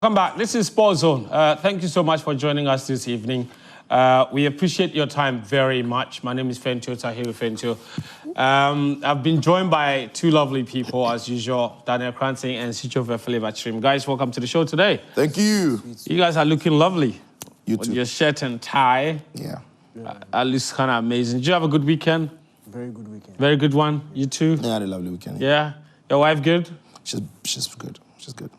Welcome back. This is Sports Zone. Thank you so much for joining us this evening. We appreciate your time very much. My name is Fentio Tahiru Fentio. I've been joined by two lovely people, as usual, Daniel Cranting and Sicho Vefele. Guys, welcome to the show today. Thank you. You guys are looking lovely. You with too. Your shirt and tie. Yeah. At least kind of amazing. Did you have a good weekend? Very good weekend. Very good one. You too? Yeah, I had a lovely weekend. Yeah? Your wife good? She's good. She's good.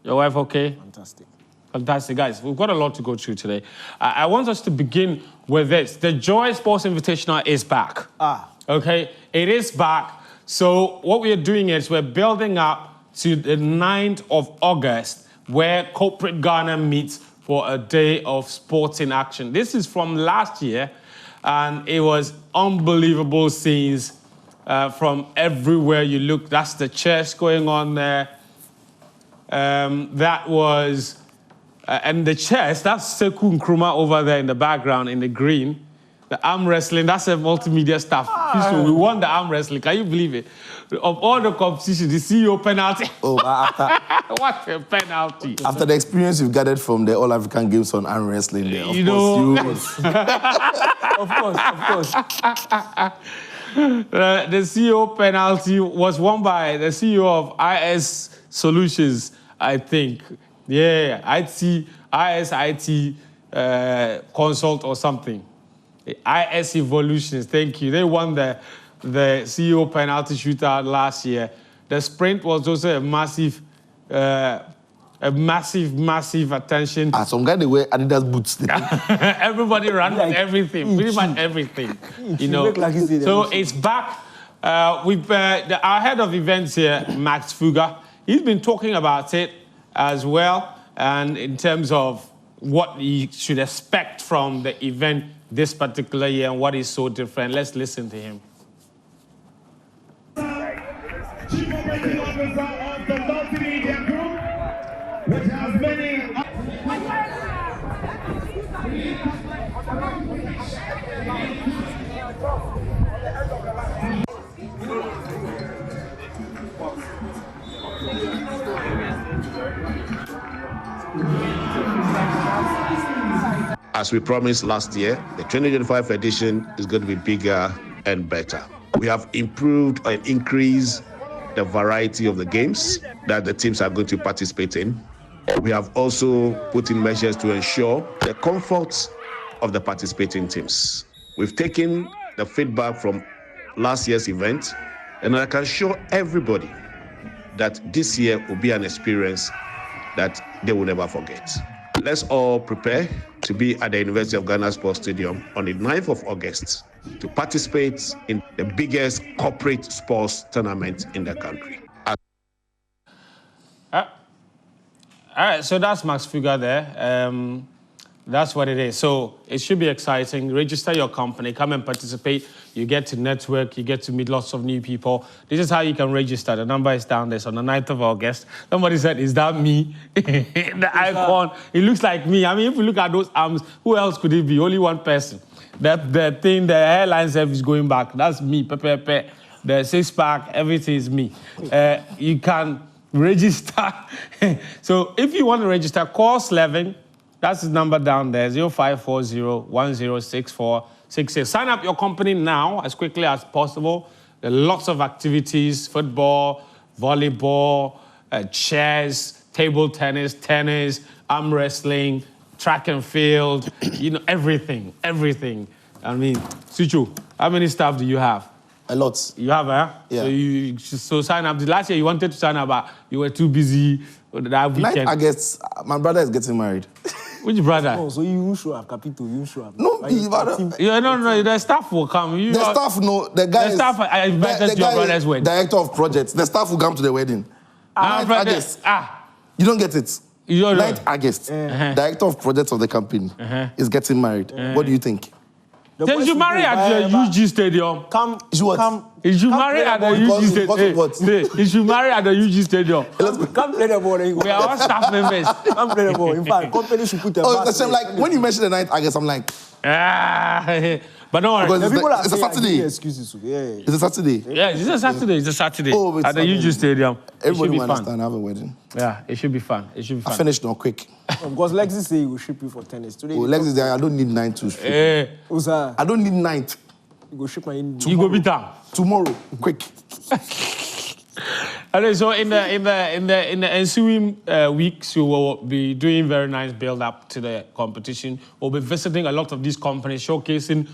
Your wife okay? Fantastic. Fantastic, guys. We've got a lot to go through today. I want us to begin with this. The Joy Sports Invitational is back. Okay? It is back. So what we are doing is we're building up to the 9th of August, where corporate Ghana meets for a day of sporting action. This is from last year, and it was unbelievable scenes from everywhere you look. That's the chess going on there. That was, and the chess, that's Sekou Nkrumah over there in the background in the green. The arm wrestling, that's a multimedia stuff. So we won the arm wrestling, can you believe it? Of all the competition, the CEO penalty. Oh, after, what a penalty. After the experience you've gathered from the All-African Games on arm wrestling there, Of course. Of course. The CEO penalty was won by the CEO of IS Solutions, I think. Yeah, ISIT Consult or something. IS Evolutions, thank you. They won the CEO penalty shootout last year. The sprint was also a massive attention. Some guy, they wear Adidas boots. Everybody ran with everything, pretty much everything. You know. So it's back. With our head of events here, Max Fuga. He's been talking about it as well, and in terms of what you should expect from the event this particular year and what is so different. Let's listen to him. Chief Operating Officer of the multimedia group, which has many. As we promised last year, the 2025 edition is going to be bigger and better. We have improved and increased the variety of the games that the teams are going to participate in. We have also put in measures to ensure the comfort of the participating teams. We've taken the feedback from last year's event, and I can assure everybody that this year will be an experience that they will never forget. Let's all prepare to be at the University of Ghana Sports Stadium on the 9th of August to participate in the biggest corporate sports tournament in the country. All right, so that's Max Fuga there. That's what it is. So it should be exciting. Register your company, come and participate. You get to network, you get to meet lots of new people. This is how you can register. The number is down there. So on the 9th of August, somebody said, is that me? The icon, it looks like me. I mean, if you look at those arms, who else could it be? Only one person. The thing, the hairline service going back, that's me, Pepe. The six-pack, everything is me. You can register. So if you want to register, call Slevin. That's his number down there, 0540-106466. Sign up your company now as quickly as possible. There are lots of activities, football, volleyball, chess, table tennis, arm wrestling, track and field, you know, everything. I mean, Suchu, how many staff do you have? A lot. You have, huh? Yeah. So sign up. Last year you wanted to sign up, but you were too busy that weekend. I guess my brother is getting married. Which brother? Oh, so you show up, Capito, you show up. No, no, the staff will come. The staff, no, the guy the staff I invited to your brother's wedding. Director of projects. The staff will come to the wedding. 9th August. You don't get it. 9th August. Director of projects of the company is getting married. What do you think? Then you marry at the UG Stadium. You should marry at the UG Stadium. You should marry at the UG Stadium. Come play the ball. We are all staff members. Come play the ball. In fact, company should put a I'm like, when you mention the 9th August, I'm like, But don't worry. It's a Saturday. Excuses. Yeah. It's a Saturday. Yeah, it's a Saturday. It's a Saturday. Oh, at the UG Stadium. Everybody will understand. I have a wedding. Yeah, it should be fun. It should be fun. I finished now quick. Because Lexi say he will ship you for tennis today. Oh, Lexi, I don't need 9 to ship. I don't need 9. You go ship my India. You go beat down tomorrow, quick. Okay, so in the ensuing weeks, you will be doing very nice build-up to the competition. We'll be visiting a lot of these companies, showcasing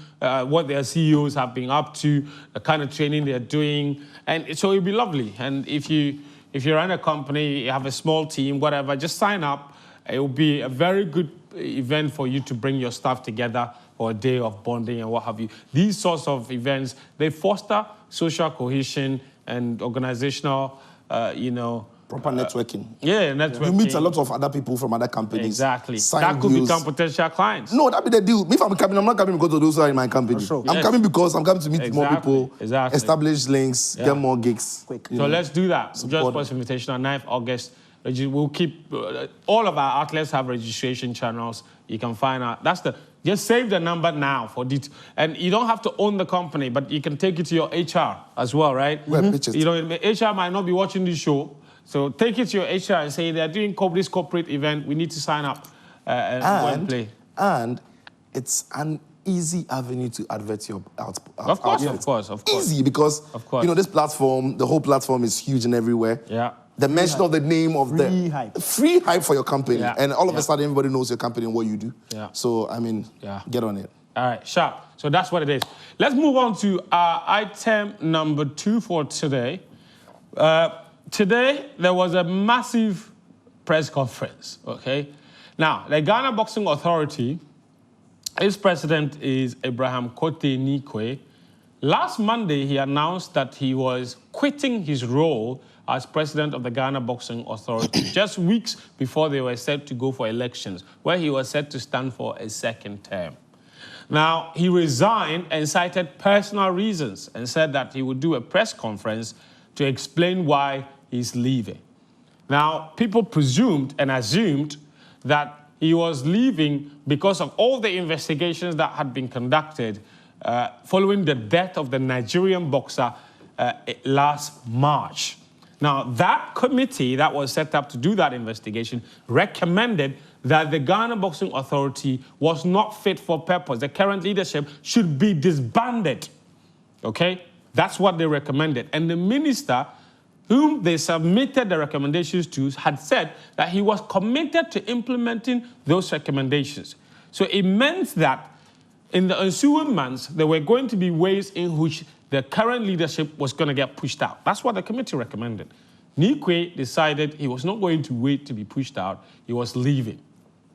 what their CEOs have been up to, the kind of training they're doing, and so it'll be lovely. And if you run a company, you have a small team, whatever, just sign up. It will be a very good event for you to bring your staff together for a day of bonding and what have you. These sorts of events, they foster social cohesion and organizational, proper networking. Yeah, networking. You meet a lot of other people from other companies. Exactly. That could become potential clients. No, that be the deal. If I'm coming, I'm not coming because of those who are in my company. Sure. I'm coming because I'm coming to meet more people, establish links, get more gigs. Quick. So let's do that. Just Sports Invitation on 9th August. We'll keep, all of our outlets have registration channels. You can find out. Just save the number now for it. And you don't have to own the company, but you can take it to your HR as well, right? HR might not be watching this show. So take it to your HR and say they're doing this corporate event. We need to sign up and go and play. And it's an easy avenue to advert your output. Of course. Easy because, this platform, the whole platform is huge and everywhere. Yeah. The mention of the name of free hype for your company. Yeah. And all of a sudden, everybody knows your company and what you do. Yeah. So, get on it. All right, sharp. So that's what it is. Let's move on to our item number 2 for today. Today, there was a massive press conference, okay? Now, the Ghana Boxing Authority, its president is Abraham Kote-Nikwe. Last Monday, he announced that he was quitting his role as president of the Ghana Boxing Authority, just weeks before they were set to go for elections, where he was set to stand for a second term. Now, he resigned and cited personal reasons and said that he would do a press conference to explain why he's leaving. Now, people presumed and assumed that he was leaving because of all the investigations that had been conducted following the death of the Nigerian boxer last March. Now, that committee that was set up to do that investigation recommended that the Ghana Boxing Authority was not fit for purpose. The current leadership should be disbanded, okay? That's what they recommended. And the minister, whom they submitted the recommendations to, had said that he was committed to implementing those recommendations. So it meant that in the ensuing months, there were going to be ways in which the current leadership was going to get pushed out. That's what the committee recommended. Nikwe decided he was not going to wait to be pushed out. He was leaving.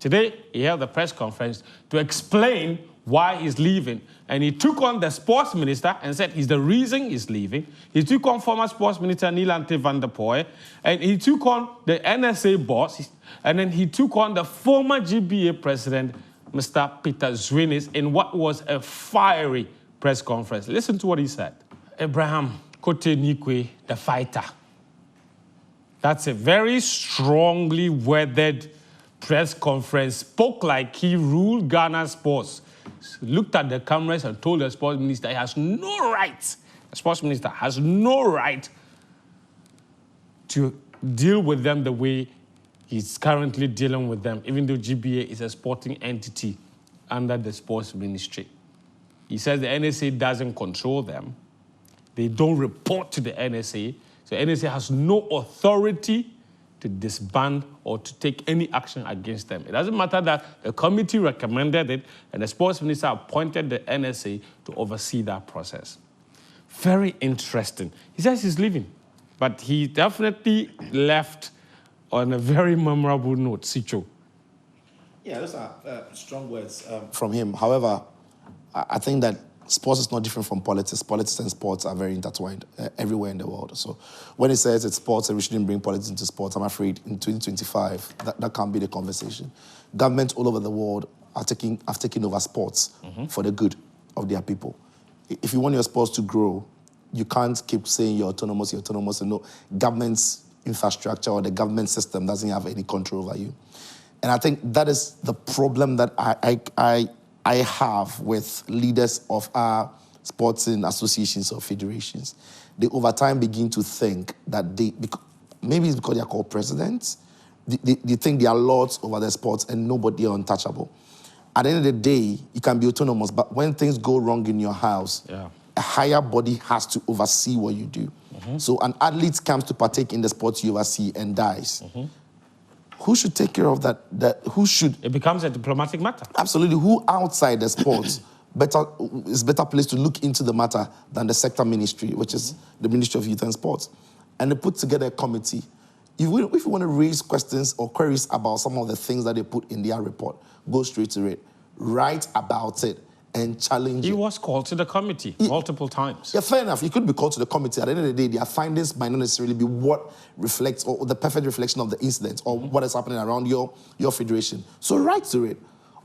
Today, he held a press conference to explain why he's leaving. And he took on the sports minister and said he's the reason he's leaving. He took on former sports minister Nilante van der Poel. And he took on the NSA boss. And then he took on the former GBA president, Mr. Peter Zwinis, in what was a fiery press conference. Listen to what he said. Abraham Kote-Nikwe, the fighter. That's a very strongly worded press conference. Spoke like he ruled Ghana sports. Looked at the cameras and told the sports minister he has no right. The sports minister has no right to deal with them the way he's currently dealing with them, even though GBA is a sporting entity under the sports ministry. He says the NSA doesn't control them. They don't report to the NSA. So NSA has no authority to disband or to take any action against them. It doesn't matter that the committee recommended it and the sports minister appointed the NSA to oversee that process. Very interesting. He says he's leaving, but he definitely left on a very memorable note. Sicho. Yeah, those are strong words from him. However, I think that sports is not different from politics. Politics and sports are very intertwined everywhere in the world. So when he says it's sports and we shouldn't bring politics into sports, I'm afraid in 2025, that can't be the conversation. Governments all over the world have taken over sports for the good of their people. If you want your sports to grow, you can't keep saying you're autonomous, and no, government's infrastructure or the government system doesn't have any control over you. And I think that is the problem that I I have with leaders of our sporting associations or federations, they over time begin to think that maybe it's because they are called presidents, they think they are lords over their sports and nobody are untouchable. At the end of the day, you can be autonomous, but when things go wrong in your house, a higher body has to oversee what you do. So an athlete comes to partake in the sport you oversee and dies. Who should take care of that? Who should? It becomes a diplomatic matter. Absolutely. Who outside the sports is better placed to look into the matter than the sector ministry, which is the Ministry of Youth and Sports. And they put together a committee. If you want to raise questions or queries about some of the things that they put in their report, go straight to it, write about it, and challenge it. He was called to the committee multiple times. Yeah, fair enough. You could be called to the committee. At the end of the day, their findings might not necessarily be what reflects or the perfect reflection of the incident or what is happening around your federation. So write to it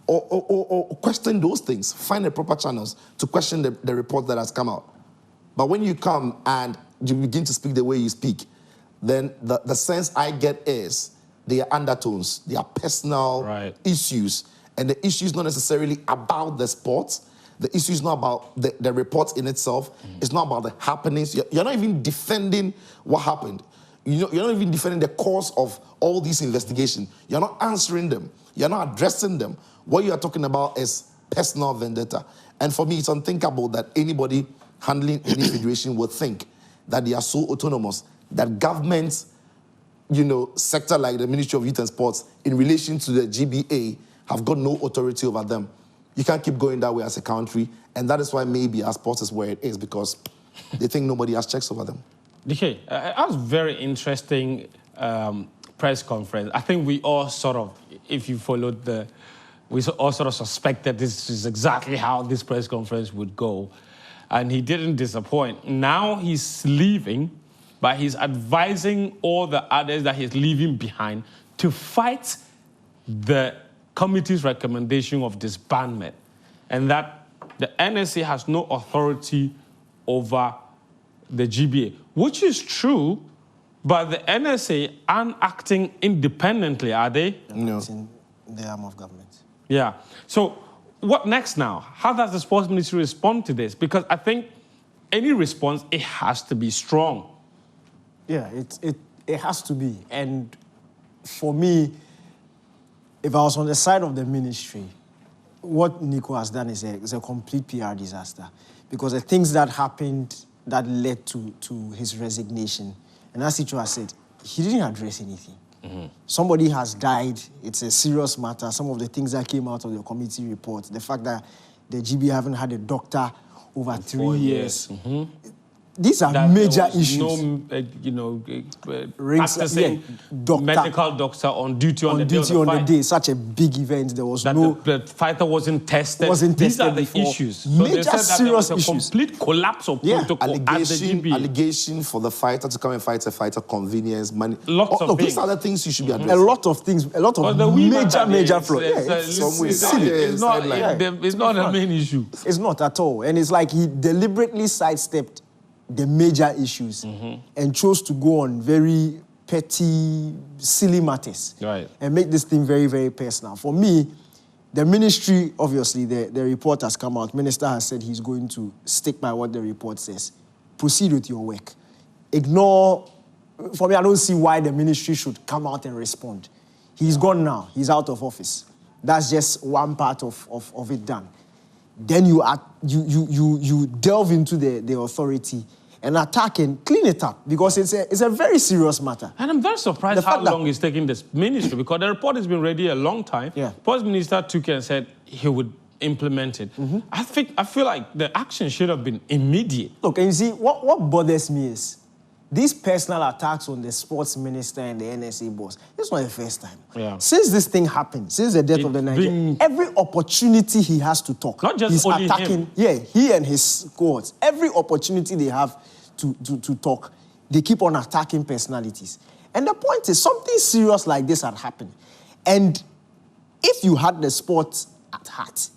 or question those things. Find the proper channels to question the report that has come out. But when you come and you begin to speak the way you speak, then the sense I get is they are undertones, they are personal issues. And the issue is not necessarily about the sports. The issue is not about the report in itself. It's not about the happenings. You're not even defending what happened. You're not even defending the cause of all these investigations. You're not answering them. You're not addressing them. What you are talking about is personal vendetta. And for me, it's unthinkable that anybody handling any federation would think that they are so autonomous that governments, sector like the Ministry of Youth and Sports, in relation to the GBA, have got no authority over them. You can't keep going that way as a country, and that is why maybe our sports is where it is, because they think nobody has checks over them. DK, that was very interesting press conference. I think we all sort of, if you followed we all sort of suspected this is exactly how this press conference would go, and he didn't disappoint. Now he's leaving, but he's advising all the others that he's leaving behind to fight the committee's recommendation of disbandment, and that the NSA has no authority over the GBA, which is true, but the NSA aren't acting independently, are they? No. It's in the arm of government. Yeah. So what next now? How does the sports ministry respond to this? Because I think any response, it has to be strong. Yeah, it has to be. And for me, if I was on the side of the ministry, what Nico has done is a complete PR disaster. Because the things that happened that led to his resignation, and as Icho has said, he didn't address anything. Somebody has died. It's a serious matter. Some of the things that came out of the committee report, the fact that the GBA haven't had a doctor over 3 years. These are major issues. No, practicing medical doctor on duty on the day. Such a big event. There was the fighter wasn't tested. These are the issues. So major they said that serious there was a complete collapse of protocol at the GBA. Allegation for the fighter to come and fight a fighter, convenience, money. Lots of things. These are the things you should be addressing. A lot of things, a lot of major flaws. It's not a main issue. It's not at all. And it's like he deliberately sidestepped the major issues and chose to go on very petty, silly matters and make this thing very, very personal. For me, the ministry, obviously, the report has come out. Minister has said he's going to stick by what the report says. Proceed with your work. Ignore, for me, I don't see why the ministry should come out and respond. He's gone now. He's out of office. That's just one part of it done. Then you delve into the authority and attack and clean it up, because it's a very serious matter. And I'm very surprised how long it's taking this ministry, because the report has been ready a long time. Yeah. Sports minister took it and said he would implement it. I feel like the action should have been immediate. Look, and you see, what bothers me is these personal attacks on the sports minister and the NSA boss. It's not the first time. Yeah. Since this thing happened, since the death of the Nigerian, every opportunity he has to talk, not just he's only attacking. Him. Yeah, he and his cohorts. Every opportunity they have to talk, they keep on attacking personalities. And the point is, something serious like this had happened. And if you had the sport at heart,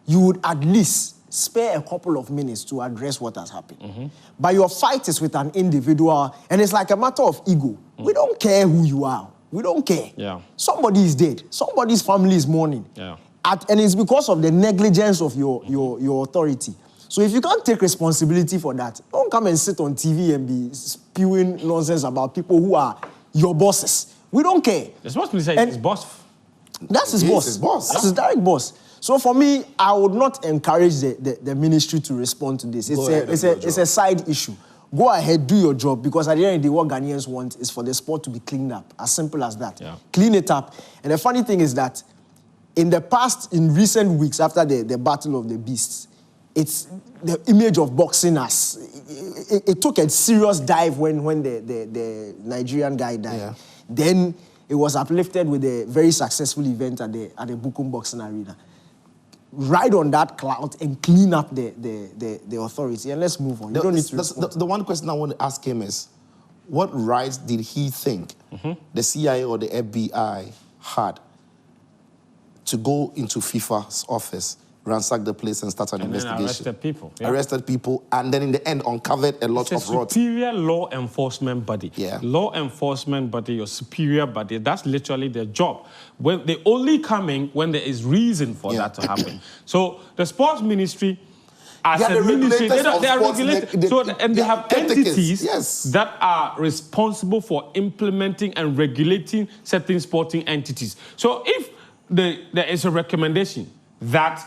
you would at least spare a couple of minutes to address what has happened. But your fight is with an individual, and it's like a matter of ego. We don't care who you are. We don't care. Yeah. Somebody is dead. Somebody's family is mourning. Yeah. And it's because of the negligence of your authority. So if you can't take responsibility for that, don't come and sit on TV and be spewing nonsense about people who are your bosses. We don't care. The sports minister is his boss. That's his boss. His boss. That's his direct boss. So for me, I would not encourage the ministry to respond to this. It's a side issue. Go ahead, do your job, because at the end of the day, what Ghanaians want is for the sport to be cleaned up. As simple as that. Yeah. Clean it up. And the funny thing is that in recent weeks, after the Battle of the Beasts, it's the image of boxing as it took a serious dive when the Nigerian guy died. Yeah. Then it was uplifted with a very successful event at the Bukum Boxing Arena. Ride on that cloud and clean up the authority, and let's move on. You don't need to respond. The one question I want to ask him is, what rights did he think the CIA or the FBI had to go into FIFA's office, ransack the place, and start an investigation? Arrested people. Yeah. Arrested people, and then in the end uncovered a lot of rot. Superior law enforcement body. Yeah. Law enforcement body, your superior body, that's literally their job. When they only come in when there is reason for that to happen. So the sports ministry, as a ministry, they are regulated. They have entities that are responsible for implementing and regulating certain sporting entities. So if there is a recommendation that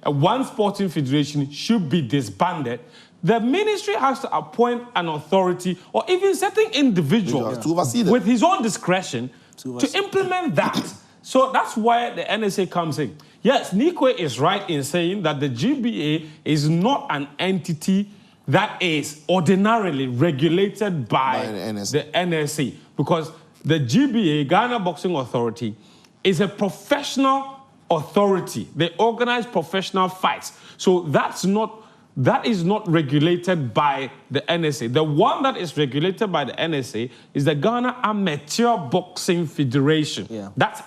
one sporting federation should be disbanded, the ministry has to appoint an authority or even certain individual with his own discretion to implement that. So that's why the NSA comes in. Yes, Nikwe is right in saying that the GBA is not an entity that is ordinarily regulated by the NSA, because the GBA, Ghana Boxing Authority, is a professional authority. They organize professional fights. So that is not regulated by the NSA. The one that is regulated by the NSA is the Ghana Amateur Boxing Federation. Yeah. That's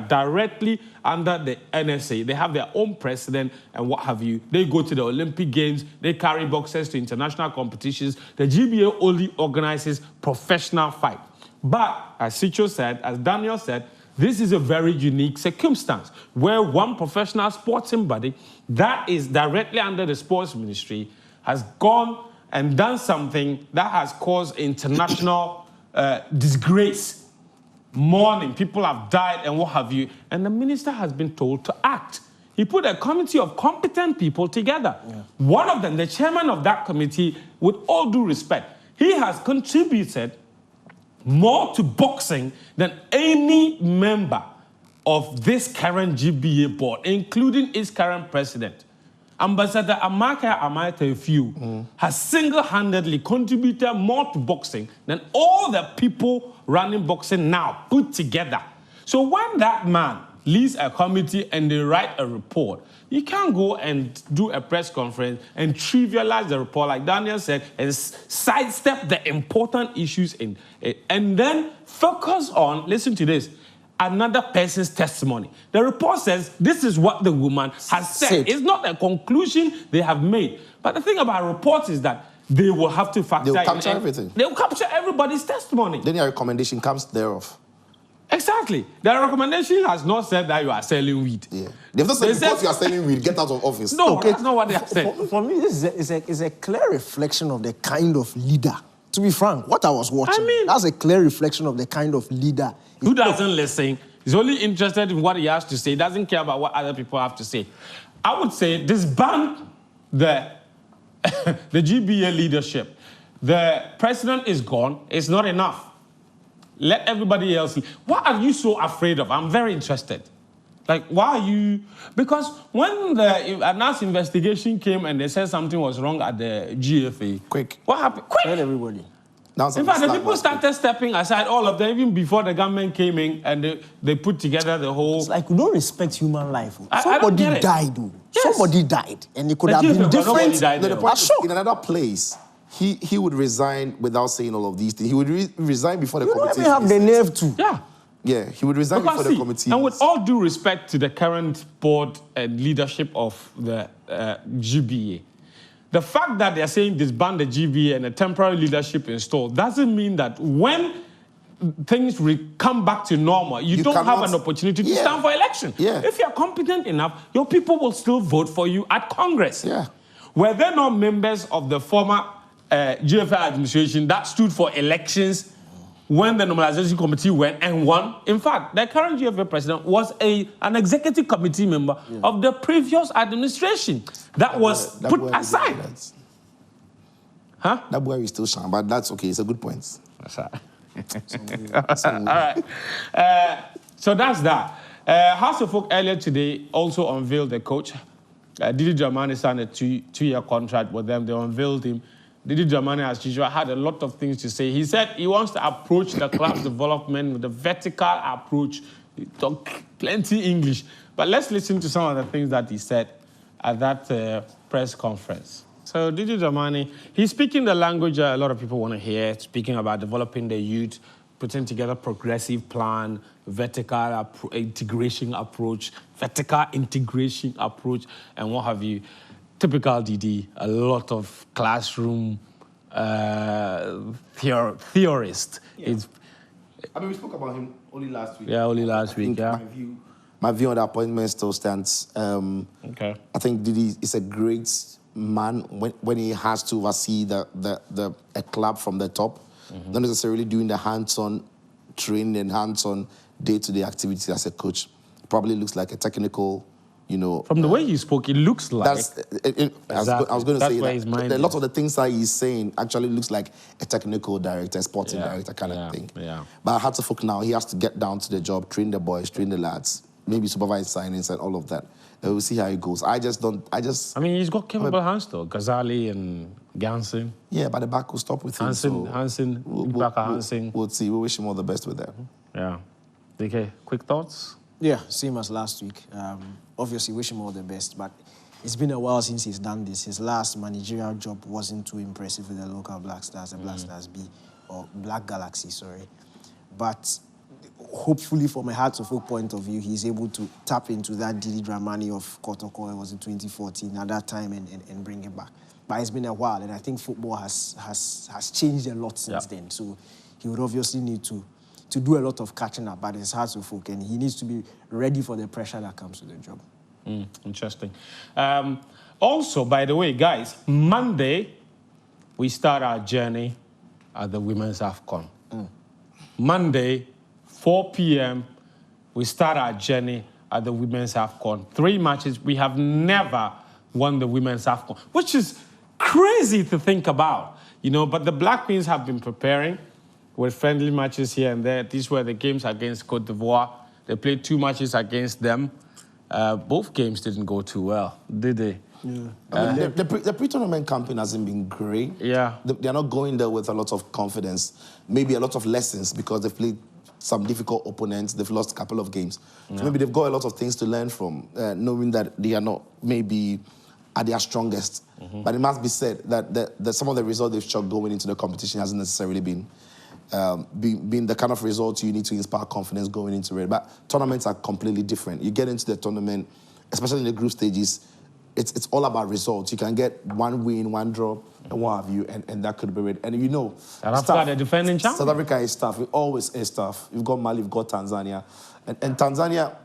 directly under the NSA. They have their own president and what have you. They go to the Olympic Games. They carry boxers to international competitions. The GBA only organizes professional fight. But as Sicho said, as Daniel said, this is a very unique circumstance where one professional sporting body that is directly under the sports ministry has gone and done something that has caused international disgrace, mourning. People have died and what have you. And the minister has been told to act. He put a committee of competent people together. Yeah. One of them, the chairman of that committee, with all due respect, he has contributed more to boxing than any member of this current GBA board, including its current president. Ambassador Amaka Amaita has single-handedly contributed more to boxing than all the people running boxing now put together. So when that man leads a committee and they write a report, you can't go and do a press conference and trivialize the report, like Daniel said, and sidestep the important issues in it, and then focus on, listen to this, another person's testimony. The report says this is what the woman has said. It's not a conclusion they have made. But the thing about reports is that they will have to factor in. They'll capture everything. They'll capture everybody's testimony. Then your recommendation comes thereof. Exactly. The recommendation has not said that you are selling weed. Yeah. They've not said because you are selling weed, get out of office. No, that's not what they have said. For me, this is a clear reflection of the kind of leader. To be frank, what I was watching, that's a clear reflection of the kind of leader. Who doesn't listen? He's only interested in what he has to say. Doesn't care about what other people have to say. I would say disband the GBA leadership. The president is gone. It's not enough. Let everybody else. What are you so afraid of? I'm very interested. Like, why are you? Because when the announced investigation came and they said something was wrong at the GFA. Quick. What happened? Quick. Tell everybody. In fact, the people started stepping aside, all of them, even before the government came in and they put together the whole... It's like we don't respect human life. Somebody died, though. Yes. Somebody died. And it could have been different. In another place, he would resign without saying all of these things. He would resign before the committee. You don't even have the nerve to. Yeah. Yeah, he would resign before the committee. And with all due respect to the current board and leadership of the GBA, the fact that they're saying disband the GBA and a temporary leadership installed doesn't mean that when things come back to normal, you don't have an opportunity to stand for election. If you're competent enough, your people will still vote for you at Congress. Were there not members of the former GFA administration that stood for elections when the normalization committee went and won? In fact, the current GFA president was an executive committee member of the previous administration that was put aside. Huh? That boy is still shine, but that's okay. It's a good point. That's right. All right. So that's that. House of Folk earlier today also unveiled the coach. Didi Dramani signed a two-year contract with them. They unveiled him. Didi Dramani, as usual, had a lot of things to say. He said he wants to approach the club's development with a vertical approach. He talked plenty English. But let's listen to some of the things that he said at that press conference. So Didi Dramani, he's speaking the language a lot of people want to hear, speaking about developing the youth, putting together progressive plan, vertical integration approach, and what have you. Typical Didi, a lot of classroom theorist. Yeah. I mean, we spoke about him only last week. Yeah, only last week, yeah. My view on the appointment still stands. Okay. I think Didi is a great man when he has to oversee a club from the top, not necessarily doing the hands-on training and hands-on day-to-day activities as a coach. Probably looks like a technical, From the way he spoke, it looks like. I was going to say that. A lot of the things that he's saying actually looks like a technical director, sporting director kind of thing. Yeah. But Hearts of Folk now, he has to get down to the job, train the boys, train the lads, maybe supervise signings and all of that. We'll see how it goes. I mean, he's got capable hands though. Ghazali and Gansen. Yeah, but the back will stop with him. Hansen. We'll see. We wish him all the best with that. Yeah. Okay, quick thoughts? Yeah, same as last week. Obviously, wish him all the best, but it's been a while since he's done this. His last managerial job wasn't too impressive with the local Black Stars, the Black Stars B, or Black Galaxy, sorry. But hopefully, from a Hearts of Folk point of view, he's able to tap into that Didi Dramani of Kotoko, it was in 2014, at that time, and bring it back. But it's been a while, and I think football has changed a lot since then. So he would obviously need to do a lot of catching up, but it's Hearts of Folk, and he needs to be ready for the pressure that comes with the job. Interesting. Also, by the way, guys, Monday, we start our journey at the Women's AFCON. Monday, 4 p.m., we start our journey at the Women's AFCON. 3 matches. We have never won the Women's AFCON, which is crazy to think about, but the Black Queens have been preparing with friendly matches here and there. These were the games against Côte d'Ivoire. They played 2 matches against them. Both games didn't go too well, did they? Yeah. The pre-tournament campaign hasn't been great. Yeah. They're not going there with a lot of confidence, maybe a lot of lessons because they've played some difficult opponents. They've lost a couple of games. So maybe they've got a lot of things to learn from, knowing that they are not maybe at their strongest. But it must be said that some of the results they've shot going into the competition hasn't necessarily been the kind of results you need to inspire confidence going into it. But tournaments are completely different. You get into the tournament, especially in the group stages, it's all about results. You can get 1 win, 1 draw, and what have you, and that could be it. And South Africa, the defending champion. South Africa is tough. It always is tough. You've got Mali, you've got Tanzania. And Tanzania,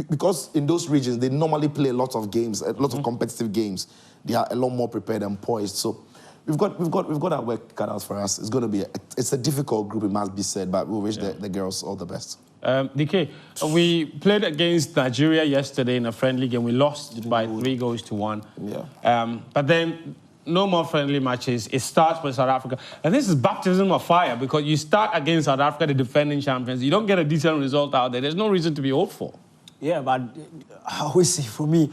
because in those regions, they normally play a lot of games, a lot of competitive games. They are a lot more prepared and poised. So we've got our work cut out for us. It's going to be it's a difficult group, it must be said, but we wish the girls all the best. DK, we played against Nigeria yesterday in a friendly game. We lost by 3-1. Yeah. But then no more friendly matches. It starts with South Africa. And this is baptism of fire because you start against South Africa, the defending champions. You don't get a decent result out there. There's no reason to be hopeful. Yeah, but I always say, for me,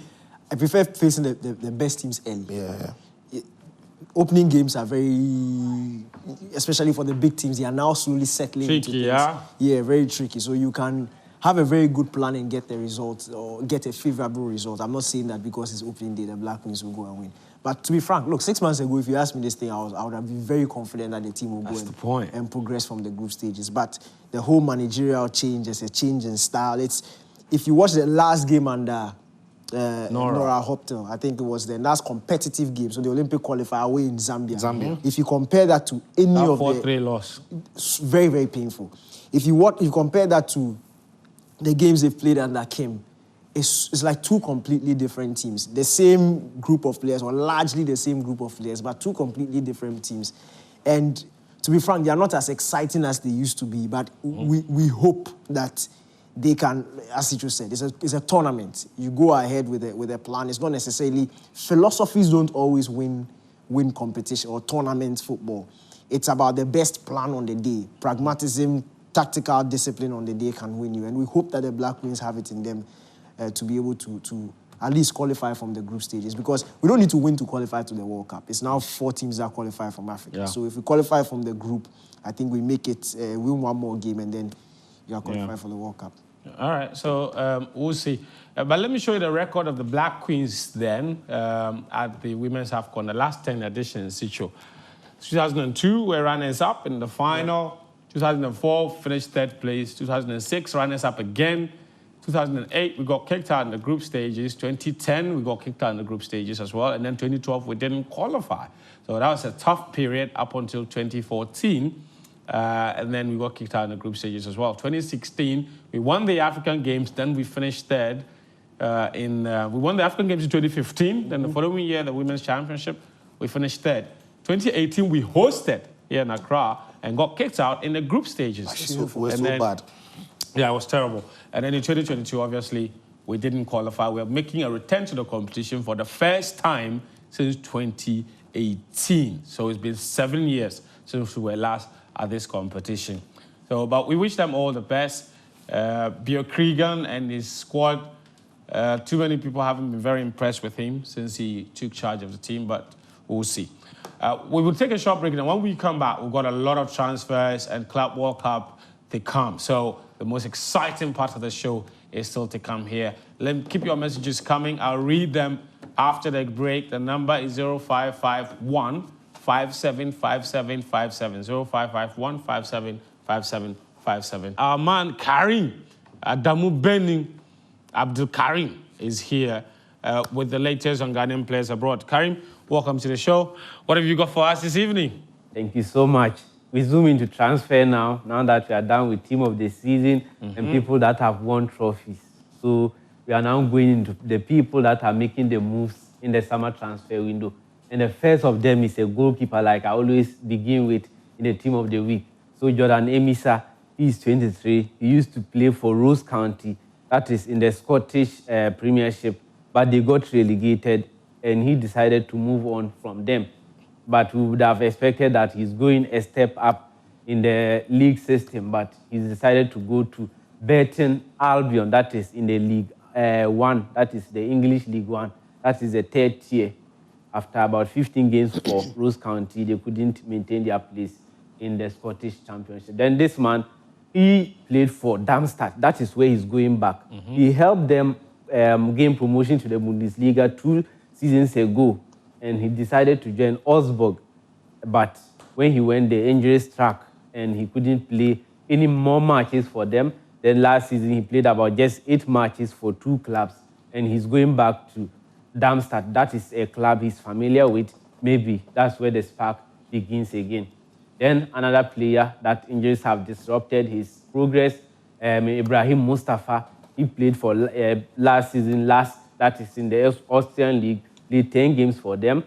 I prefer facing the best teams early. Yeah. Opening games are very, especially for the big teams, they are now slowly settling into things. Yeah, very tricky. So you can have a very good plan and get the results or get a favorable result. I'm not saying that because it's opening day, the Black Queens will go and win. But to be frank, look, 6 months ago, if you asked me this thing, I would have been very confident that the team will go and progress from the group stages. But the whole managerial change, there's a change in style. If you watch the last game under Nora Hoptel. I think it was then. That's competitive game. So the Olympic qualifier away in Zambia. If you compare that to any of the 4-3 loss, very, very painful. If you compare that to the games they've played under Kim, it's like two completely different teams. The same group of players, or largely the same group of players, but two completely different teams. And to be frank, they are not as exciting as they used to be, but we hope that they can, as Icho said, it's a tournament. You go ahead with a plan. It's not necessarily, philosophies don't always win competition or tournament football. It's about the best plan on the day. Pragmatism, tactical discipline on the day can win you. And we hope that the Black Queens have it in them to be able to at least qualify from the group stages, because we don't need to win to qualify to the World Cup. It's now 4 teams that qualify from Africa. Yeah. So if we qualify from the group, I think we make it, win one more game, and then you are qualified for the World Cup. All right, so we'll see. But let me show you the record of the Black Queens then at the Women's AFCON, the last 10 editions, Sicho. 2002, we're runners-up in the final. 2004, finished 3rd place. 2006, runners-up again. 2008, we got kicked out in the group stages. 2010, we got kicked out in the group stages as well. And then 2012, we didn't qualify. So that was a tough period up until 2014. And then we got kicked out in the group stages as well. 2016, we won the African Games. Then we finished 3rd. We won the African Games in 2015. Then the following year, the Women's Championship, we finished 3rd. 2018, we hosted here in Accra and got kicked out in the group stages. We're so bad. Yeah, it was terrible. And then in 2022, obviously, we didn't qualify. We are making a return to the competition for the first time since 2018. So it's been 7 years since we were last at this competition. So, but we wish them all the best. Bio Cregan and his squad, too many people haven't been very impressed with him since he took charge of the team, but we'll see. We will take a short break, and when we come back, we've got a lot of transfers and Club World Cup to come. So the most exciting part of the show is still to come here. Keep your messages coming. I'll read them after the break. The number is 0551 575757. 0551 575757. Our man Karim Adamu Benin Abdul Karim is here with the latest on Ghanaian players abroad. Karim, welcome to the show. What have you got for us this evening? Thank you so much. We zoom into transfer now that we are done with team of the season and people that have won trophies. So we are now going into the people that are making the moves in the summer transfer window. And the first of them is a goalkeeper, like I always begin with in the team of the week. So Jordan Emisa, he's 23. He used to play for Ross County, that is in the Scottish Premiership, but they got relegated and he decided to move on from them. But we would have expected that he's going a step up in the league system, but he's decided to go to Burton Albion, that is in the League 1, that is the English League 1, that is the 3rd tier. After about 15 games for Ross County, they couldn't maintain their place in the Scottish Championship. Then this man, he played for Darmstadt, that is where he's going back. He helped them gain promotion to the Bundesliga 2 seasons ago, and he decided to join Augsburg. But when he went, the injury struck, and he couldn't play any more matches for them. Then last season, he played about just 8 matches for 2 clubs, and he's going back to Darmstadt. That is a club he's familiar with. Maybe that's where the spark begins again. Then another player that injuries have disrupted his progress, Ibrahim Mustafa. He played for last season, that is in the Austrian League. Played 10 games for them,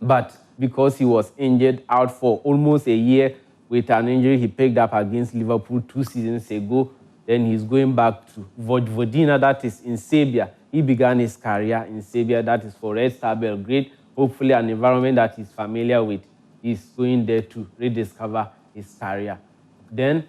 but because he was injured out for almost a year with an injury he picked up against Liverpool 2 seasons ago, then he's going back to Vojvodina, that is in Serbia. He began his career in Serbia, that is for Red Star Belgrade, hopefully an environment that he's familiar with. He's going there to rediscover his career. Then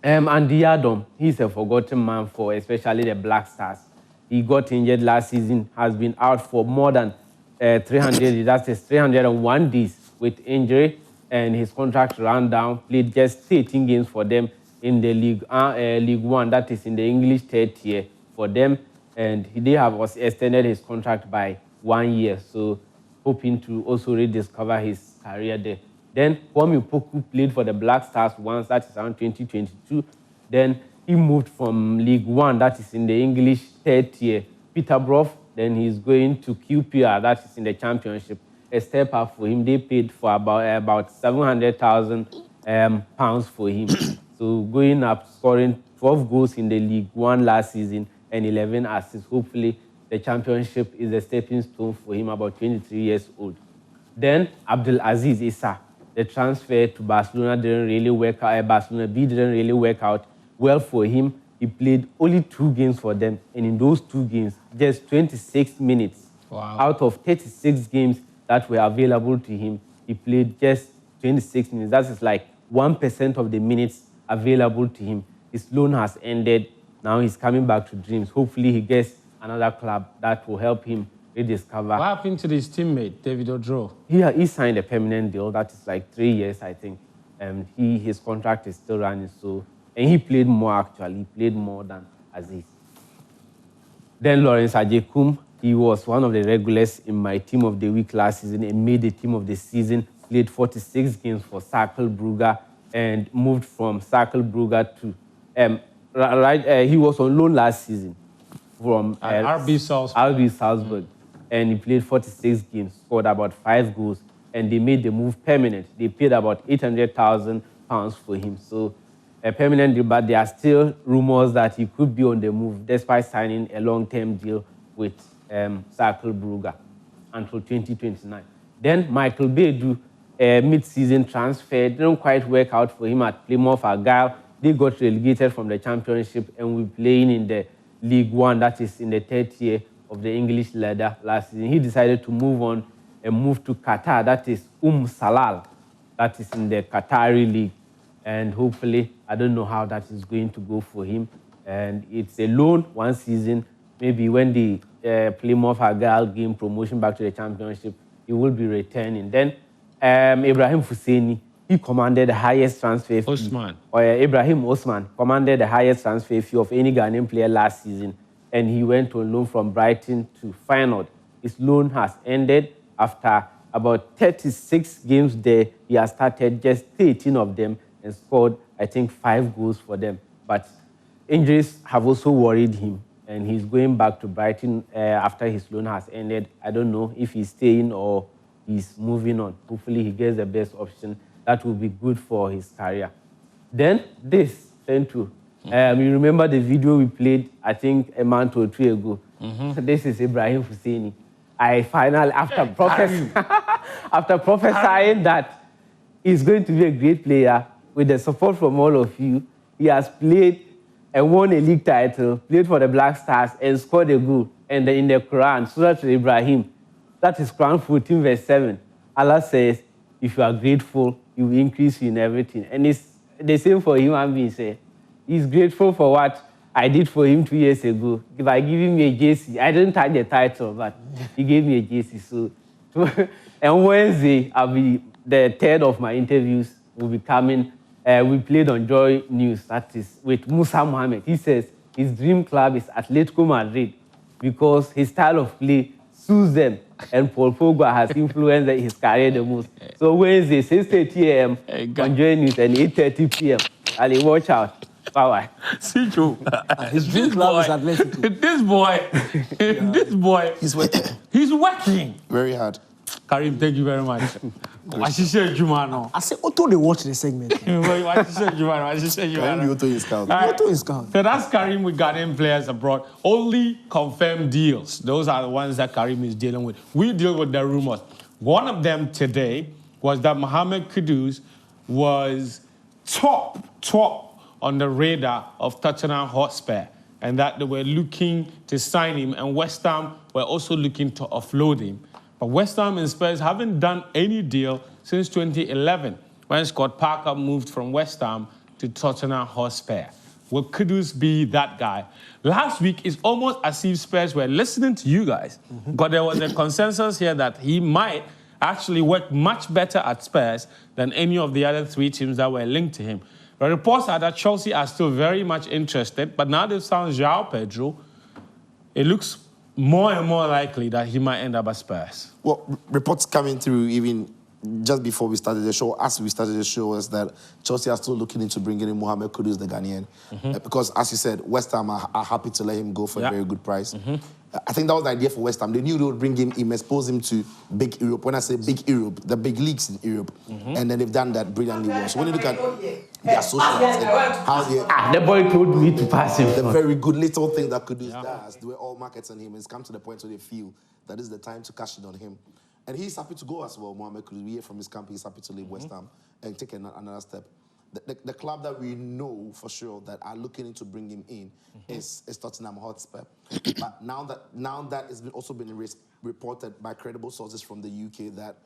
Andy Adam, he's a forgotten man for especially the Black Stars. He got injured last season, has been out for more than 301 days with injury, and his contract ran down, played just 13 games for them in the League 1, that is in the English 3rd tier for them, and they have also extended his contract by 1 year, so hoping to also rediscover his career there. Then Kwame Poku played for the Black Stars once, that is around 2022. Then he moved from League 1, that is in the English 3rd tier, Peterborough, then he's going to QPR, that is in the Championship. A step up for him. They paid for about 700,000 pounds for him. So going up, scoring 12 goals in the League One last season and 11 assists. Hopefully, the Championship is a stepping stone for him, about 23 years old. Then Abdulaziz Issa, the transfer to Barcelona didn't really work out. Barcelona B didn't really work out well for him. He played only 2 games for them, and in those 2 games, just 26 minutes. Wow. Out of 36 games that were available to him, he played just 26 minutes. That is like 1% of the minutes available to him. His loan has ended. Now he's coming back to Dreams. Hopefully he gets another club that will help him rediscover. What happened to his teammate, David Odro? He signed a permanent deal. That is like 3 years, I think. His contract is still running. And he played more, actually. He played more than Aziz. Then Lawrence Ajekum. He was one of the regulars in my Team of the Week last season and made the Team of the Season. Played 46 games for Cercle Brugge and moved from Cercle Brugge to... he was on loan last season from RB Salzburg. RB Salzburg. And he played 46 games, scored about 5 goals, and they made the move permanent. They paid about 800,000 pounds for him. So a permanent deal, but there are still rumors that he could be on the move despite signing a long-term deal with Cercle Brugge until 2029. Then Michael Pedro, a mid-season transfer, didn't quite work out for him at Plymouth Argyle. They got relegated from the Championship and we're playing in the League One, that is in the 3rd year of the English ladder last season. He decided to move on and move to Qatar, that is Salal, that is in the Qatari League. And hopefully, I don't know how that is going to go for him. And it's a loan, 1 season. Maybe when the Plymouth Argyle gain promotion back to the Championship, he will be returning. Then Ibrahim Husseini, he commanded the highest transfer fee. Ibrahim Osman commanded the highest transfer fee of any Ghanaian player last season. And he went on loan from Brighton to Feyenoord. His loan has ended after about 36 games there. He has started just 13 of them and scored, I think, 5 goals for them. But injuries have also worried him, and he's going back to Brighton after his loan has ended. I don't know if he's staying or he's moving on. Hopefully, he gets the best option. That will be good for his career. Then this, Central. You remember the video we played, I think, a month or 2 ago? This is Ibrahim Husseini. I finally, after prophesying that he's going to be a great player, with the support from all of you, he has played and won a league title, played for the Black Stars, and scored a goal. And in the Quran, Surah Ibrahim, that is Quran 14, verse 7. Allah says, if you are grateful, He will increase you in everything. And it's the same for human beings. He's grateful for what I did for him 2 years ago. If I give him a JC, I didn't touch the title, but he gave me a JC. So, and Wednesday, I'll be the 3rd of my interviews will be coming. We played on Joy News, that is with Musa Mohammed. He says his dream club is Atletico Madrid because his style of play suits them, and Paul Pogba has influenced his career the most. So Wednesday, 6:30 a.m. on Joy News and 8:30 p.m. Ali, watch out. Bye-bye. See you. His dream club is Atletico. This boy, he's working. Very hard. Karim, thank you very much. I said, Otto, they watch the segment. Otto is count. Otto is count. So that's Karim with Ghanaian players abroad. Only confirmed deals. Those are the ones that Karim is dealing with. We deal with the rumors. One of them today was that Mohamed Kudus was top on the radar of Tottenham Hotspur, and that they were looking to sign him, and West Ham were also looking to offload him. But West Ham and Spurs haven't done any deal since 2011, when Scott Parker moved from West Ham to Tottenham Hotspur. Will Kudus be that guy? Last week, it's almost as if Spurs were listening to you guys, but there was a consensus here that he might actually work much better at Spurs than any of the other 3 teams that were linked to him. The reports are that Chelsea are still very much interested, but now they've signed João Pedro. It looks more and more likely that he might end up at Spurs. Well, reports coming through even just before we started the show, as we started the show, is that Chelsea are still looking into bringing in Mohamed Kudus, the Ghanaian. Because, as you said, West Ham are happy to let him go for a very good price. I think that was the idea for West Ham. They knew they would bring him in, expose him to big Europe. When I say big Europe, the big leagues in Europe. And then they've done that brilliantly well. So when you look at their socials and how they... the boy told me to pass him. The very good little thing that Kudus does, they were all markets on him. It's come to the point where they feel that is the time to cash in on him. And he's happy to go as well, Mohamed Kudus. We hear from his camp, he's happy to leave West Ham and take another step. The club that we know for sure that are looking to bring him in is Tottenham Hotspur. But now that it's also been reported by credible sources from the UK that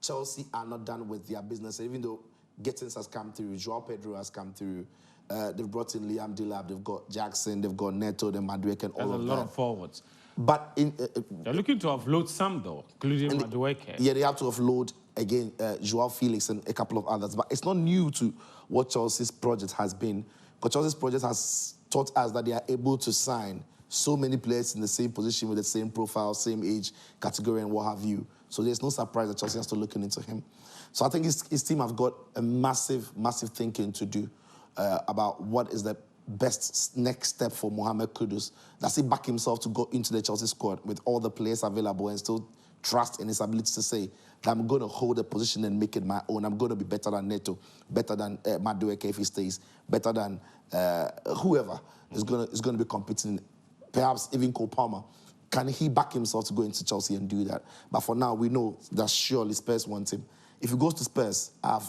Chelsea are not done with their business, even though Gittins has come through, Joao Pedro has come through, they've brought in Liam Delap, they've got Jackson, they've got Neto, then Madueke, and all of that. There's a lot of forwards. But they're looking to offload some though, including Madueke. Yeah, they have to offload again Joao Felix and a couple of others. But it's not new to what Chelsea's project has been. Because Chelsea's project has taught us that they are able to sign so many players in the same position with the same profile, same age category, and what have you. So there's no surprise that Chelsea has to look into him. So I think his team have got a massive thinking to do about what is the best next step for Mohamed Kudus. Does he back himself to go into the Chelsea squad with all the players available and still trust in his ability to say that I'm going to hold a position and make it my own. I'm going to be better than Neto, better than Madueke if he stays, better than whoever is going to be competing, perhaps even Cole Palmer. Can he back himself to go into Chelsea and do that? But for now, we know that surely Spurs want him. If he goes to Spurs, I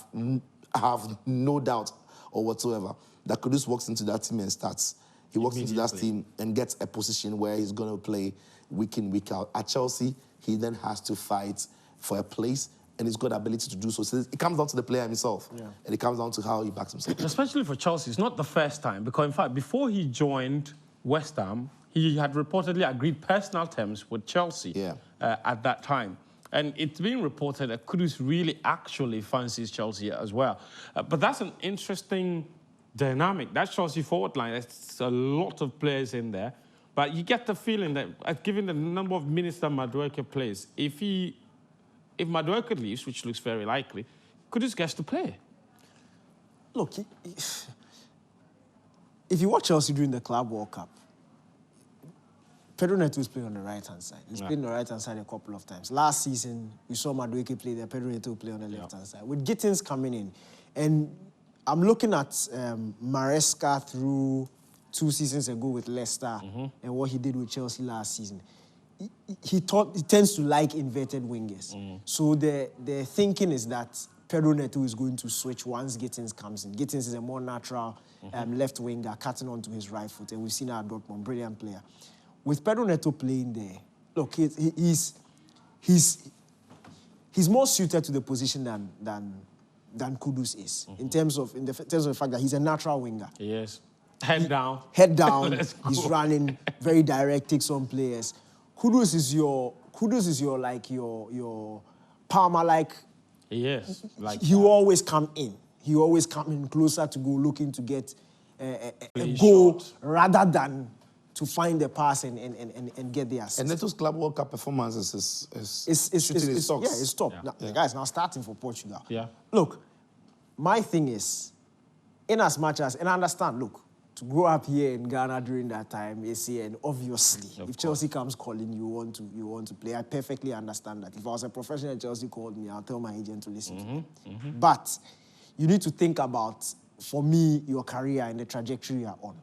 have no doubt or whatsoever that Kudus walks into that team and starts. He walks into that team and gets a position where he's going to play week in, week out. At Chelsea, he then has to fight for a place, and he's got the ability to do so. So it comes down to the player himself, and it comes down to how he backs himself. Especially for Chelsea, it's not the first time, because in fact, before he joined West Ham, he had reportedly agreed personal terms with Chelsea at that time. And it's been reported that Kudus really actually fancies Chelsea as well. But that's an interesting dynamic. That Chelsea forward line, there's a lot of players in there. But you get the feeling that, given the number of minutes that Madueke plays, if Madueke leaves, which looks very likely, Kudus gets to play. Look, if you watch Chelsea during the Club World Cup, Pedro Neto is playing on the right-hand side. He's played on the right-hand side a couple of times. Last season, we saw Madueke play there, Pedro Neto play on the left-hand side. With Gittins coming in, and I'm looking at Maresca through 2 seasons ago with Leicester and what he did with Chelsea last season. He tends to like inverted wingers. So the thinking is that Pedro Neto is going to switch once Gittins comes in. Gittins is a more natural left winger, cutting onto his right foot, and we've seen our Dortmund, brilliant player. With Pedro Neto playing there, look, he's more suited to the position than Kudus is in terms of the fact that he's a natural winger. Yes, head down. Head down. He's running, very direct, takes on players. Kudus is your Palmer-like. Yes, he will always come in. He will always come in closer to goal, looking to get a goal rather than to find the pass and get the assist. And Neto's Club World Cup performance is shooting his socks. Yeah, it's top. Now, the guy's now starting for Portugal. Yeah. Look, my thing is, in as much as, and I understand, look, to grow up here in Ghana during that time, and obviously, if Chelsea comes calling, you want to play. I perfectly understand that. If I was a professional, Chelsea called me, I'll tell my agent to listen to me. But you need to think about, for me, your career and the trajectory you're on.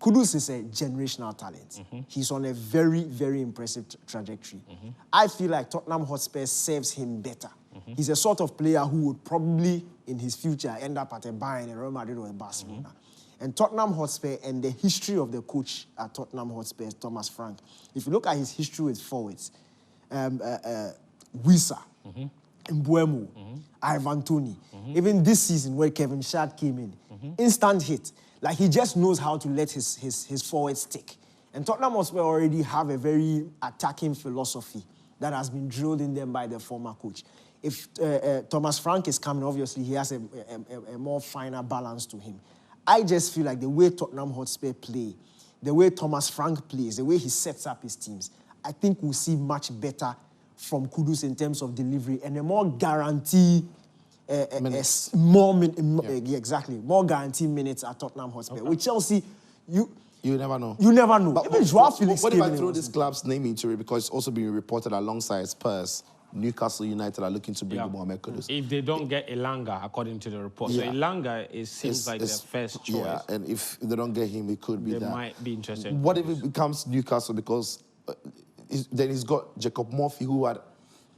Kudus is a generational talent. He's on a very, very impressive trajectory. I feel like Tottenham Hotspur serves him better. He's a sort of player who would probably, in his future, end up at a Bayern, a Real Madrid, or a Barcelona. And Tottenham Hotspur and the history of the coach at Tottenham Hotspur, Thomas Frank, if you look at his history with forwards, Wissa, Mbuemo, Ivan Toney, even this season where Kevin Schad came in, instant hit. Like, he just knows how to let his forwards stick. And Tottenham Hotspur already have a very attacking philosophy that has been drilled in them by the former coach. If Thomas Frank is coming, obviously he has a more finer balance to him. I just feel like the way Tottenham Hotspur play, the way Thomas Frank plays, the way he sets up his teams, I think we'll see much better from Kudus in terms of delivery and a more guarantee. More guaranteed minutes at Tottenham Hotspur. With Chelsea, You never know. You never know. But Even Joao Felix what if I came in throw and this club's name into it because it's also being reported alongside Spurs? Newcastle United are looking to bring in Mohamed Kudus. If they don't get Elanga, according to the report. So Elanga seems like their first choice. Yeah, and if they don't get him, it could be that. They might be interested. What if it becomes Newcastle? Because then he's got Jacob Murphy, who had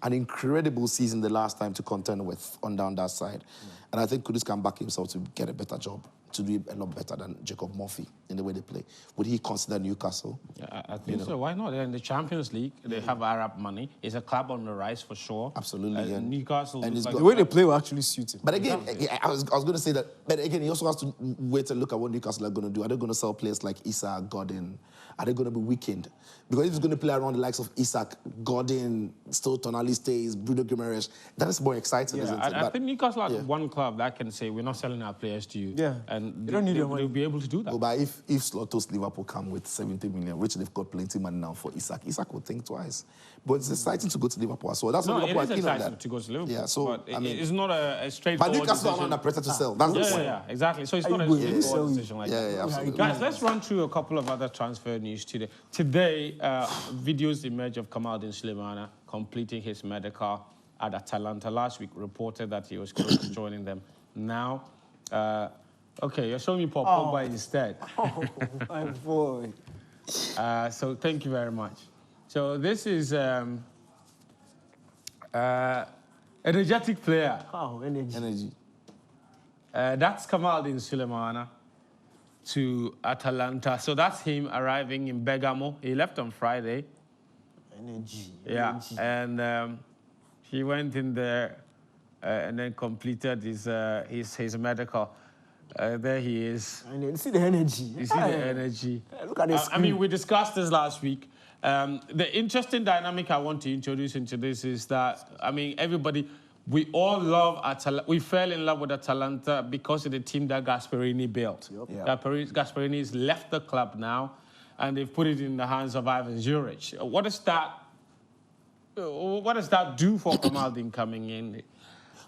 an incredible season the last time to contend with down that side. And I think Kudus can back himself to get a better job, to do a lot better than Jacob Murphy in the way they play. Would he consider Newcastle? Yeah, I think so. Why not? They're in the Champions League. They have Arab money. It's a club on the rise for sure. Absolutely. And Newcastle. And the way they play will actually suit him. But again, I was going to say that, but again, he also has to wait and look at what Newcastle are going to do. Are they going to sell players like Isak, Godin? Are they going to be weakened? Because if he's going to play around the likes of Isak, Godin, still Tonali stays, Bruno Guimaraes, that is more exciting, isn't it? I think Newcastle are one club that can say, we're not selling our players to you. Yeah. And you don't need your money. They'll be able to do that. Well, but if Slaughter's Liverpool come with 70 million, which they've got plenty money now for Isak would think twice. But it's exciting to go to Liverpool as well. That's what Liverpool it is are keen on exciting that. to go to Liverpool. Yeah, so but I mean, it's not a straightforward but Newcastle are under pressure to sell. That's the point. Yeah, exactly. So it's not a straightforward decision like that. Yeah, absolutely. Guys, let's run through a couple of other transfer news today. Today, videos emerge of Kamaldeen Simana completing his medical at Atalanta. Last week, reported that he was close to joining them. Now, okay, you're showing me Pogba instead. Oh, my boy. So thank you very much. So this is energetic player. Oh, energy. That's Kamaldeen Simana to Atalanta. So that's him arriving in Bergamo. He left on Friday. Energy. Yeah, and he went in there and then completed his medical. There he is. You see the energy. You see the energy. Look at this. I mean, we discussed this last week. The interesting dynamic I want to introduce into this is that, I mean, everybody, we all love Atalanta. We fell in love with Atalanta because of the team that Gasperini built. Yep. Gasperini's left the club now, and they've put it in the hands of Ivan Juric. What does that do for Kamaldeen coming in?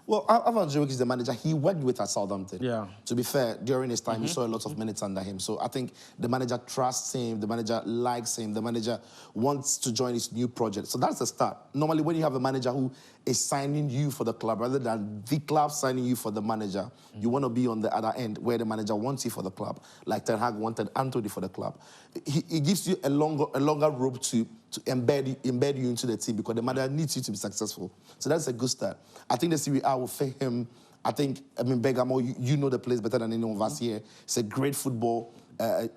Well, Ivan Juric is the manager. He worked with at Southampton. Yeah. To be fair, during his time, he saw a lot of minutes under him. So I think the manager trusts him. The manager likes him. The manager wants to join his new project. So that's the start. Normally, when you have a manager who is signing you for the club rather than the club signing you for the manager, you want to be on the other end where the manager wants you for the club, like Ten Hag wanted Anthony for the club. He gives you a longer rope to embed you into the team because the manager needs you to be successful. So that's a good start. I think the Serie A will fit him. I mean, Bergamo, you know the place better than anyone of us here. It's a great football,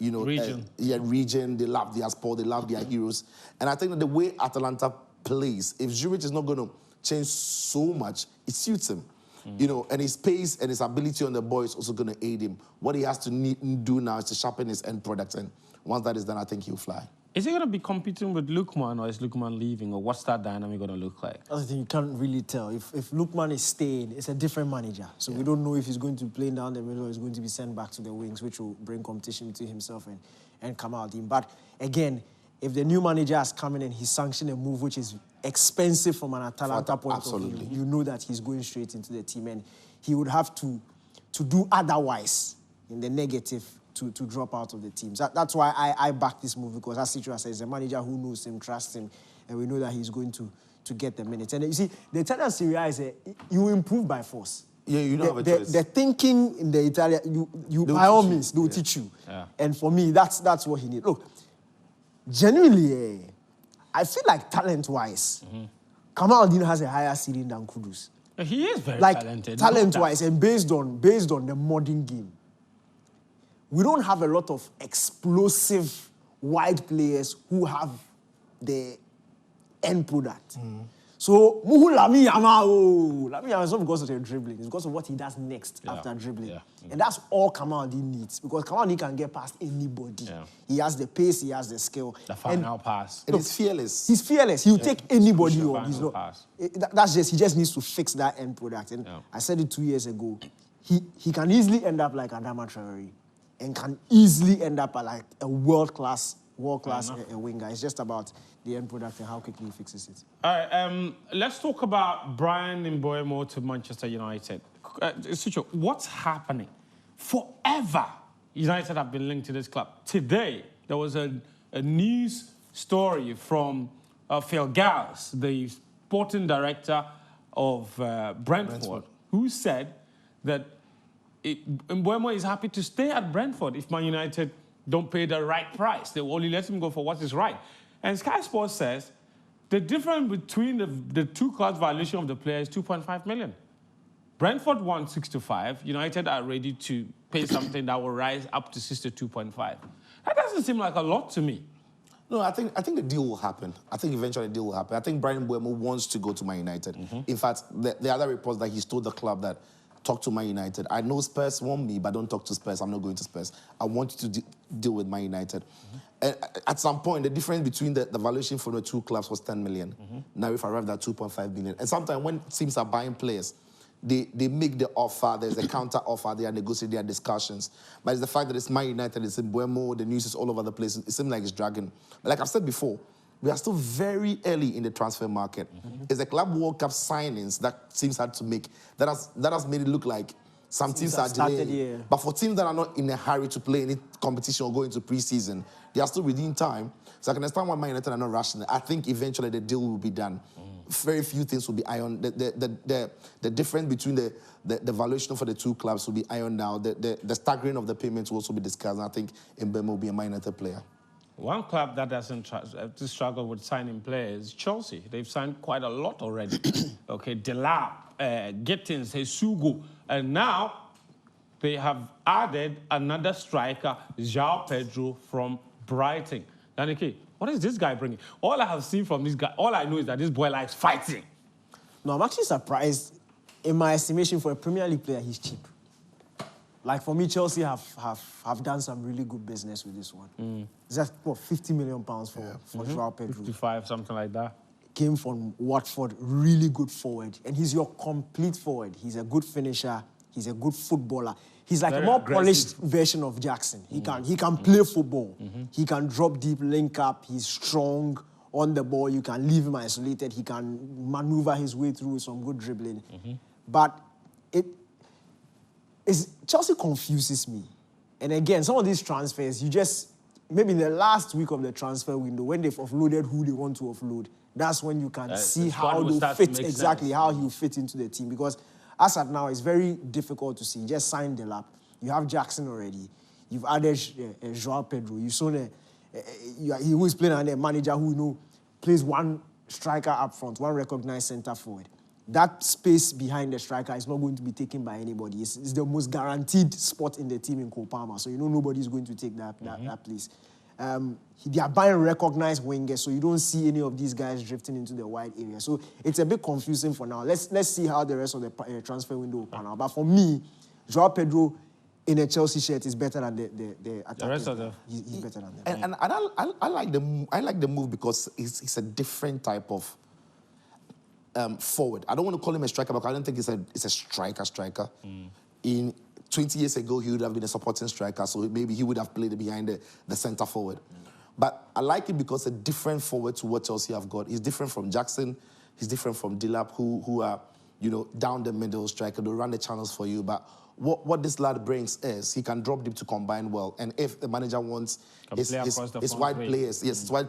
region. Region. They love their sport. They love their heroes. And I think that the way Atalanta plays, if Juric is not going to change so much, it suits him. And his pace and his ability on the ball is also going to aid him. What he has to do now is to sharpen his end product. And once that is done, I think he'll fly. Is he going to be competing with Lookman, or is Lookman leaving, or what's that dynamic going to look like? That's the thing, you can't really tell. If Lookman is staying, it's a different manager. So we don't know if he's going to play down the middle or he's going to be sent back to the wings, which will bring competition between himself and Kamaldeen. But again, if the new manager has come in and he sanctioned a move which is expensive from an Atalanta point of view, you know that he's going straight into the team, and he would have to do otherwise in the negative to drop out of the team. So that's why I back this move, because as Citra says, a manager who knows him, trusts him, and we know that he's going to get the minutes. And you see, the Italian Serie A is you improve by force. Yeah, you don't have a choice. The thinking in the Italian, you by all means, they will teach you. Yeah. And for me, that's what he needs. Look, genuinely, I feel like talent-wise, Kamaldeen has a higher ceiling than Kudus. He is very like, talented. Talent-wise, and based on the modern game. We don't have a lot of explosive wide players who have the end product. So, Lami Yama is not because of the dribbling, it's because of what he does next after dribbling. Yeah. And that's all Kamaldeen needs, because Kamaldeen can get past anybody. Yeah. He has the pace, he has the skill. The final pass. And he's fearless. He's fearless. He'll take anybody on. He's not. Pass. He just needs to fix that end product. And I said it 2 years ago. He can easily end up like Adama Traore, and can easily end up like a world-class winger. It's just about the end product and how quickly he fixes it. All right, let's talk about Brian Mbeumo to Manchester United. Sucho, what's happening? Forever, United have been linked to this club. Today, there was a news story from Phil Gals, the sporting director of Brentford, who said that Mbeumo is happy to stay at Brentford if Man United don't pay the right price. They will only let him go for what is right. And Sky Sports says the difference between the two clubs' valuation of the player is 2.5 million. Brentford won 6-5. United are ready to pay something that will rise up to 62.5. That doesn't seem like a lot to me. No, I think the deal will happen. I think eventually the deal will happen. I think Brian Mbeumo wants to go to Man United. In fact, the other reports that he's told the club that talk to Man United. I know Spurs want me, but don't talk to Spurs. I'm not going to Spurs. I want you to deal with Man United. And at some point, the difference between the valuation for the two clubs was 10 million. Now we've arrived at 2.5 billion. And sometimes when teams are buying players, they make the offer, there's a counter offer, they are negotiating, there are discussions. But it's the fact that it's Man United, it's in Mbeumo, the news is all over the place. It seems like it's dragging. But like I've said before, we are still very early in the transfer market. It's the Club World Cup signings that teams had to make. That has made it look like some teams are delaying. But for teams that are not in a hurry to play any competition or go into pre-season, they are still within time. So I can understand why Man United are not rushing it. I think eventually the deal will be done. Very few things will be ironed. The difference between the valuation for the two clubs will be ironed out. The staggering of the payments will also be discussed. And I think Mbeumo will be a Man United player. One club that doesn't struggle with signing players is Chelsea. They've signed quite a lot already. Okay, Delap, Gittins, Hesugo, and now they have added another striker, João Pedro from Brighton. Danike, what is this guy bringing? All I have seen from this guy, all I know is that this boy likes fighting. No, I'm actually surprised. In my estimation, for a Premier League player, he's cheap. Like, for me, Chelsea have done some really good business with this one. It's just, what, £50 million for João Pedro. 55, something like that. Came from Watford, really good forward. And he's your complete forward. He's a good finisher. He's a good footballer. He's like a more polished version of Jackson. He can play football. He can drop deep, link up. He's strong on the ball. You can leave him isolated. He can maneuver his way through with some good dribbling. But Chelsea confuses me. And again, some of these transfers, maybe in the last week of the transfer window, when they've offloaded who they want to offload, that's when you can see how they'll fit, exactly how he'll fit into the team. Because as at now, it's very difficult to see. Just sign Delap. You have Jackson already. You've added João Pedro. You've shown he was playing under a manager who plays one striker up front, one recognized centre forward. That space behind the striker is not going to be taken by anybody. It's the most guaranteed spot in the team in Cole Palmer. So nobody's going to take that place. They are buying recognized wingers, so you don't see any of these guys drifting into the wide area. So it's a bit confusing for now. Let's see how the rest of the transfer window will pan out. But for me, João Pedro in a Chelsea shirt is better than the rest of them. He's better than them. And I like the move because it's a different type of forward. I don't want to call him a striker because I don't think it's a striker. In 20 years ago, he would have been a supporting striker, so maybe he would have played behind the centre forward. But I like it because a different forward to what Chelsea have got. He's different from Jackson. He's different from Delap, who are down the middle striker. They'll run the channels for you. But what this lad brings is he can drop deep to combine well. And if the manager wants his wide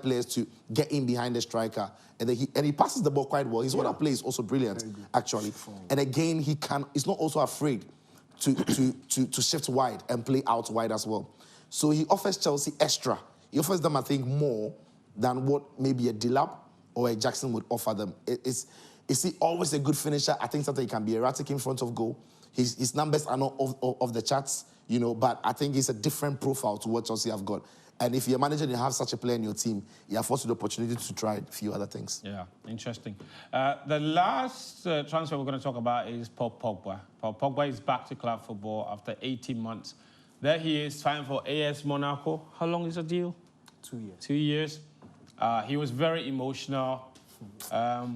players to get in behind the striker, and he passes the ball quite well. His other play is also brilliant, actually. And again, he's not also afraid to shift wide and play out wide as well. So he offers Chelsea extra. He offers them, I think, more than what maybe a Delap or a Jackson would offer them. Is he always a good finisher? I think sometimes he can be erratic in front of goal. His numbers are not off the charts, but I think he's a different profile to what Chelsea have got. And if you're a manager and you have such a player in your team, you have forced the opportunity to try a few other things. Yeah, interesting. The last transfer we're going to talk about is Paul Pogba. Paul Pogba is back to club football after 18 months. There he is, signed for AS Monaco. How long is the deal? 2 years. 2 years. He was very emotional. Where's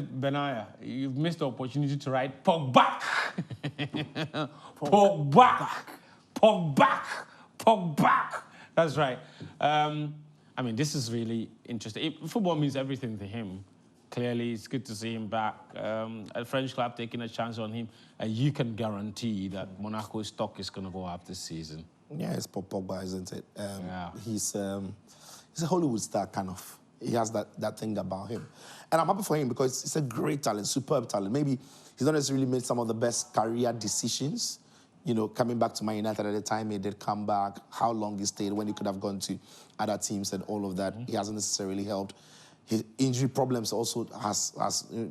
Benaya? You've missed the opportunity to write Pogba. Pogba. Pogba. Pogba. That's right. This is really interesting. Football means everything to him. Clearly, it's good to see him back. A French club taking a chance on him, and you can guarantee that Monaco's stock is going to go up this season. Yeah, it's Pogba, isn't it? Yeah. He's a Hollywood star, kind of. He has that thing about him. And I'm happy for him because he's a great talent, superb talent. Maybe he's not necessarily made some of the best career decisions, you know, coming back to Man United at the time he did come back, how long he stayed, when he could have gone to other teams and all of that. He hasn't necessarily helped. His injury problems also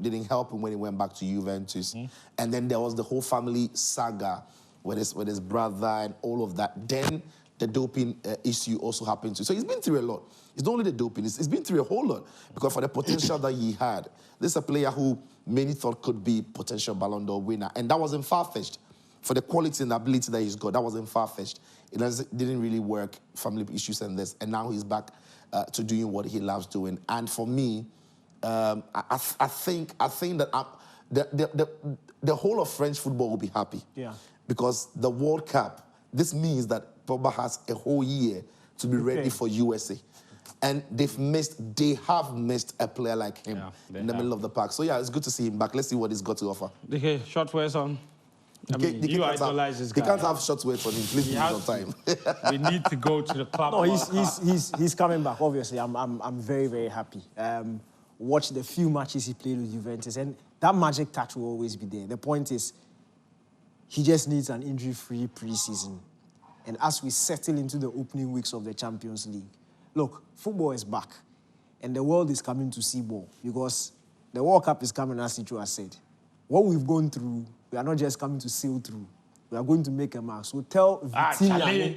didn't help him when he went back to Juventus. And then there was the whole family saga with his brother and all of that. Then the doping issue also happened too. So he's been through a lot. It's not only the doping, he's been through a whole lot. Because for the potential that he had, this is a player who many thought could be potential Ballon d'Or winner. And that wasn't far-fetched. For the quality and ability that he's got, that wasn't far-fetched. It didn't really work, family issues and this. And now he's back to doing what he loves doing. And for me, I think that the whole of French football will be happy. Yeah. Because the World Cup, this means that Pogba has a whole year to be ready for USA. And they have missed a player like him in the middle of the pack. So yeah, it's good to see him back. Let's see what he's got to offer. Okay, short words on. You idolize this guy. They can't have short words on him. Please give him some time. We need to go to the club. No, he's coming back. Obviously, I'm very, very happy. Watch the few matches he played with Juventus, and that magic touch will always be there. The point is, he just needs an injury-free preseason. And as we settle into the opening weeks of the Champions League, look, football is back, and the world is coming to see ball because the World Cup is coming, as Chicho has said. What we've gone through, we are not just coming to sail through. We are going to make a mark. So tell Vitinha,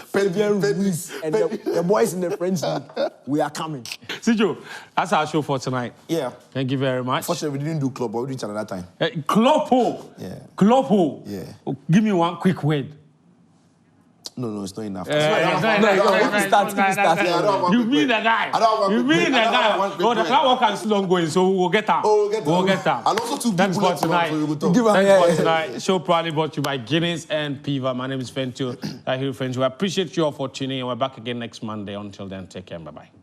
Fabian Ruiz, and the boys in the French league, we are coming. Sijo, that's our show for tonight. Yeah. Thank you very much. Fortunately, we didn't do club, but we did it another time. Klopo. Yeah. Klopo. Yeah. Give me one quick word. No, it's not enough. You mean the guy. You mean the guy. Oh, the crowd work is still ongoing, so we'll get out. We'll get out. And also two Thanks people for tonight. Thanks for tonight. Show proudly brought to you by Guinness and Piva. My name is Fentio. I hear friends. We appreciate you all for tuning in. We're back again next Monday. Until then, take care. Bye-bye.